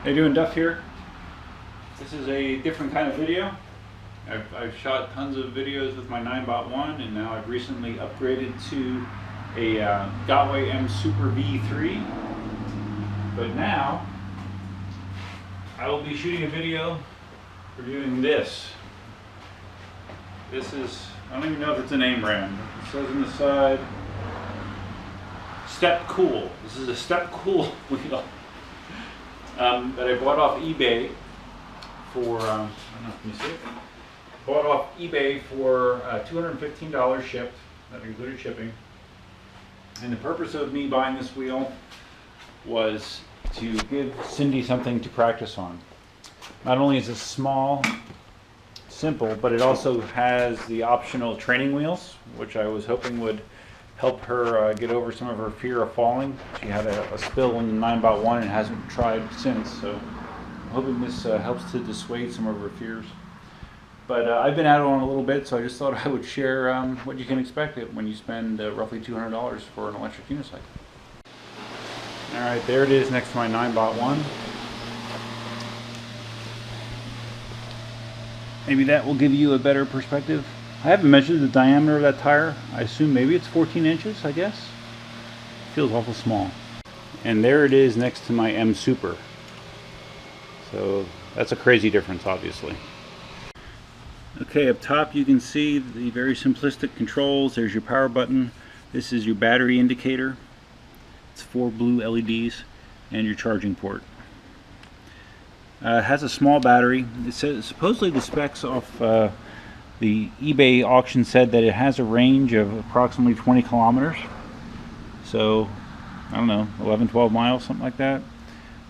How you doing, Duff here? This is a different kind of video. I've shot tons of videos with my 9x1 and now I've recently upgraded to a Gotway M Super V3. But now I will be shooting a video reviewing this. This is, I don't even know if it's a name brand. It says on the side, Step Cool. This is a Step Cool wheel that I bought off eBay for, I don't know if you see it. Bought off eBay for $215 shipped. That included shipping. And the purpose of me buying this wheel was to give Cindy something to practice on. Not only is it small, simple, but it also has the optional training wheels, which I was hoping would help her get over some of her fear of falling. She had a spill in the 9x1 and hasn't tried since, so I'm hoping this helps to dissuade some of her fears. But I've been at it on a little bit, so I just thought I would share what you can expect when you spend roughly $200 for an electric unicycle. Alright, there it is next to my 9x1. Maybe that will give you a better perspective. I haven't measured the diameter of that tire. I assume maybe it's 14 inches, I guess. Feels awful small. And there it is next to my M Super. So that's a crazy difference, obviously. Okay, up top you can see the very simplistic controls. There's your power button. This is your battery indicator. It's 4 blue LEDs and your charging port. It has a small battery. It says supposedly the specs off the eBay auction said that it has a range of approximately 20 kilometers. So I don't know, 11-12 miles, something like that.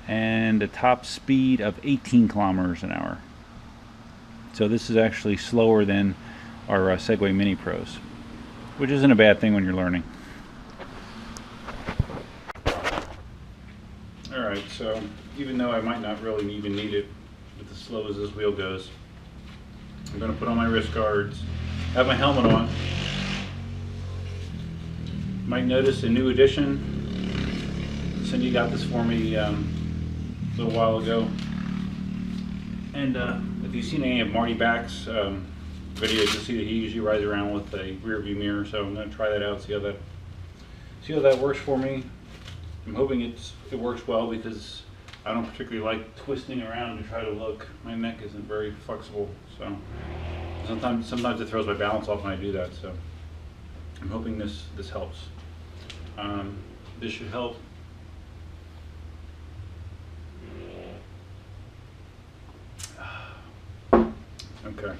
And a top speed of 18 kilometers an hour. So this is actually slower than our Segway Mini Pros, which isn't a bad thing when you're learning. Alright, so even though I might not really even need it with as slow as this wheel goes, I'm going to put on my wrist guards, have my helmet on. Might notice a new addition. Cindy got this for me a little while ago. And if you've seen any of Marty Back's videos, you'll see that he usually rides around with a rear view mirror. So I'm going to try that out, see how that works for me. I'm hoping it works well because I don't particularly like twisting around to try to look. My neck isn't very flexible, so sometimes it throws my balance off when I do that. So I'm hoping this helps. This should help. Okay,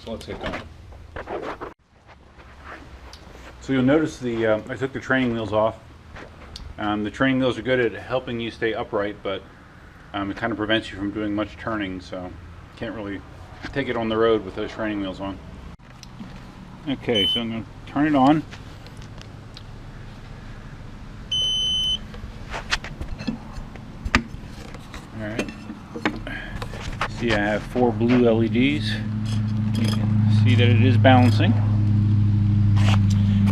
so let's get going. So you'll notice I took the training wheels off. The training wheels are good at helping you stay upright, but it kind of prevents you from doing much turning, so can't really take it on the road with those training wheels on. Okay, so I'm going to turn it on. Alright. See, I have 4 blue LEDs. You can see that it is balancing.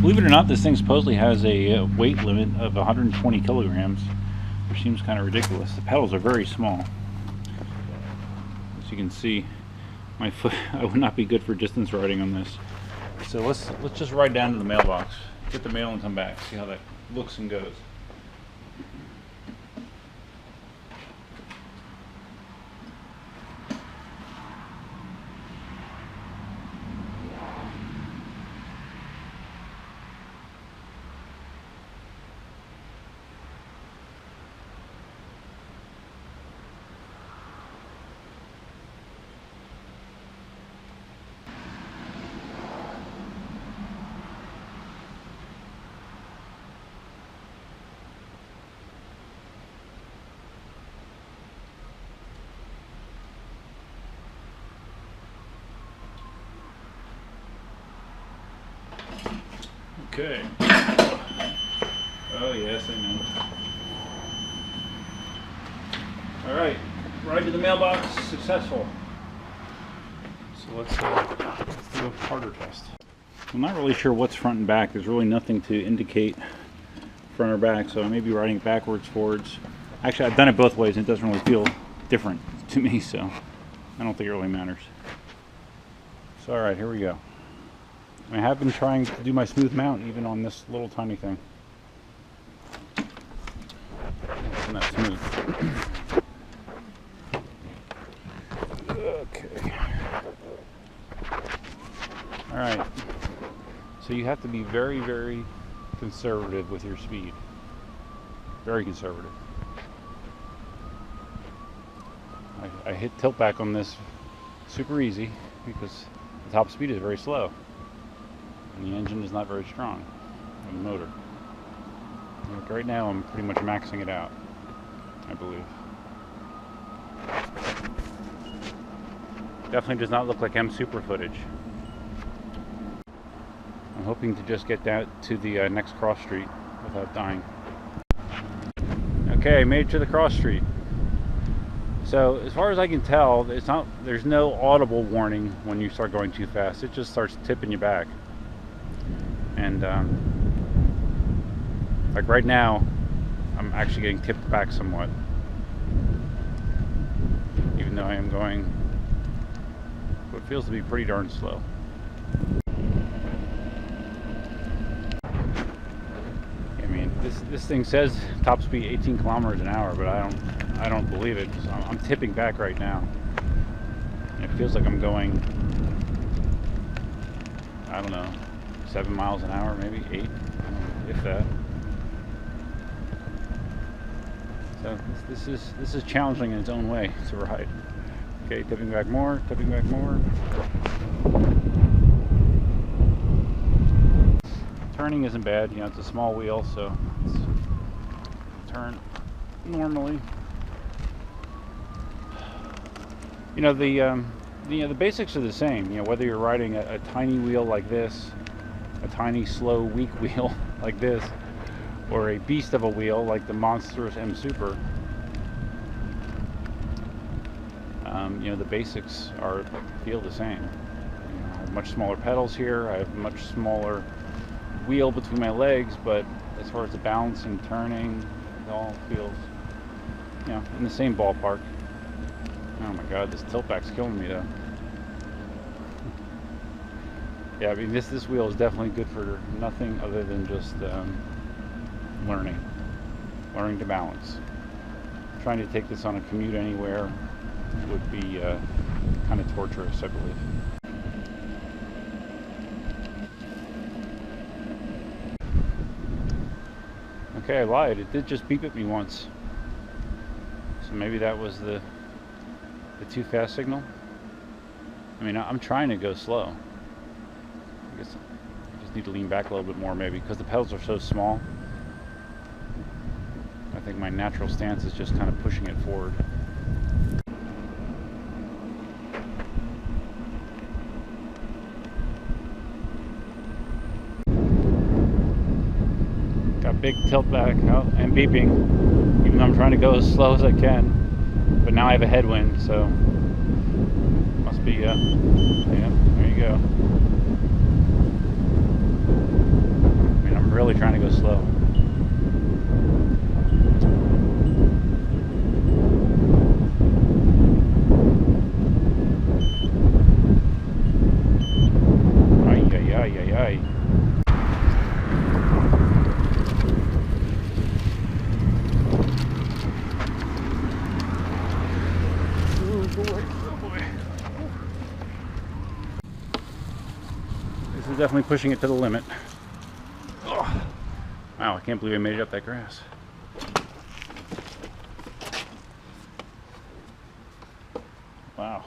Believe it or not, this thing supposedly has a weight limit of 120 kilograms, which seems kind of ridiculous. The pedals are very small. As you can see, my foot, I would not be good for distance riding on this. So let's just ride down to the mailbox, get the mail and come back, see how that looks and goes. Okay. Oh yes, I know. Alright, ride to the mailbox, successful. So let's do a harder test. I'm not really sure what's front and back. There's really nothing to indicate front or back, so I may be riding backwards, forwards. Actually, I've done it both ways and it doesn't really feel different to me, so I don't think it really matters. So alright, here we go. I have been trying to do my smooth mount even on this little tiny thing. Isn't that smooth? Okay. Alright. So you have to be very, very conservative with your speed. Very conservative. I hit tilt back on this super easy because the top speed is very slow and the engine is not very strong on the motor. Like right now I'm pretty much maxing it out, I believe. Definitely does not look like M Super footage. I'm hoping to just get down to the next cross street without dying. Okay, made it to the cross street. So as far as I can tell, there's no audible warning when you start going too fast. It just starts tipping you back. And like right now, I'm actually getting tipped back somewhat, even though I am going what feels to be pretty darn slow. I mean, this thing says top speed 18 kilometers an hour, but I don't believe it. So I'm tipping back right now. And it feels like I'm going, I don't know, 7 miles an hour, maybe 8, if that. So this is challenging in its own way to ride. Okay, tipping back more, tipping back more. Turning isn't bad, you know, it's a small wheel, so it's turn normally. You know, the basics are the same. You know, whether you're riding a tiny wheel like this, a tiny, slow, weak wheel like this, or a beast of a wheel like the monstrous M Super. You know, the basics feel the same. You know, I have much smaller pedals here. I have a much smaller wheel between my legs, but as far as the balancing, turning, it all feels, you know, in the same ballpark. Oh my god, this tilt back's killing me though. Yeah, I mean this wheel is definitely good for nothing other than just learning to balance. Trying to take this on a commute anywhere would be kind of torturous, I believe. Okay, I lied. It did just beep at me once. So maybe that was the too fast signal. I mean, I'm trying to go slow. I guess I just need to lean back a little bit more maybe because the pedals are so small. I think my natural stance is just kind of pushing it forward. Got big tilt back and beeping, even though I'm trying to go as slow as I can. But now I have a headwind, so must be, yeah, there you go. I mean, I'm really trying to go slow. Ay, ay, ay, ay, ay. Definitely pushing it to the limit. Oh, wow, I can't believe I made it up that grass. Wow.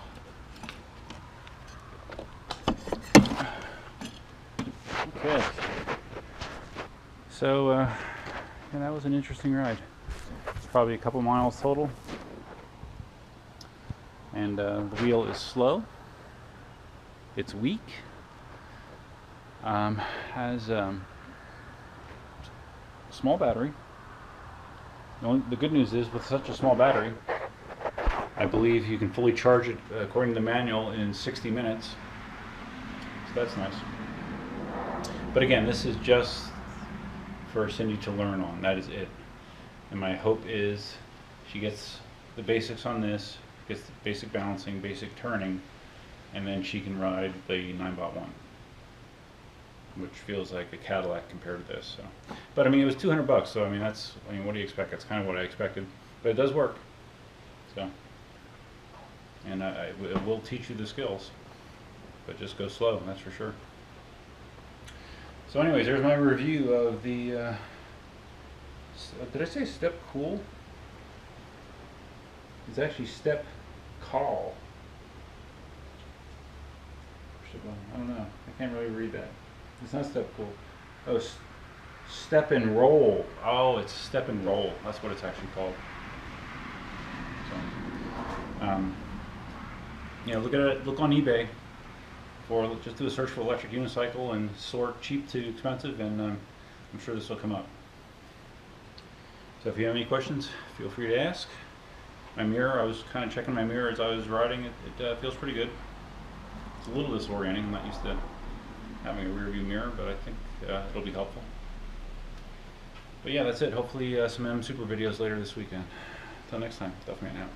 Okay. So, yeah, that was an interesting ride. It's probably a couple miles total. And the wheel is slow. It's weak. Has small battery. The good news is with such a small battery, I believe you can fully charge it according to the manual in 60 minutes. So that's nice. But again, this is just for Cindy to learn on. That is it. And my hope is She gets the basics on this, gets the basic balancing, basic turning, and then she can ride the 9x1, which feels like a Cadillac compared to this. So, but I mean, it was 200 bucks, so I mean, what do you expect? That's kind of what I expected, but it does work. So, and it will teach you the skills, but just go slow, that's for sure. So anyways, there's my review of the, did I say Step Cool? It's actually Step Call. I don't know, I can't really read that. It's not Step Cool. Oh, Step and Roll. Oh, it's Step and Roll, that's what it's actually called. So, you know, look at it, look on eBay, or just do a search for electric unicycle and sort cheap to expensive, and I'm sure this will come up. So if you have any questions, feel free to ask. My mirror, I was kind of checking my mirror as I was riding. It feels pretty good. It's a little disorienting. I'm not used to having a rear view mirror, but I think it'll be helpful. But yeah, that's it. Hopefully some M Super videos later this weekend. Until next time, Duffman out.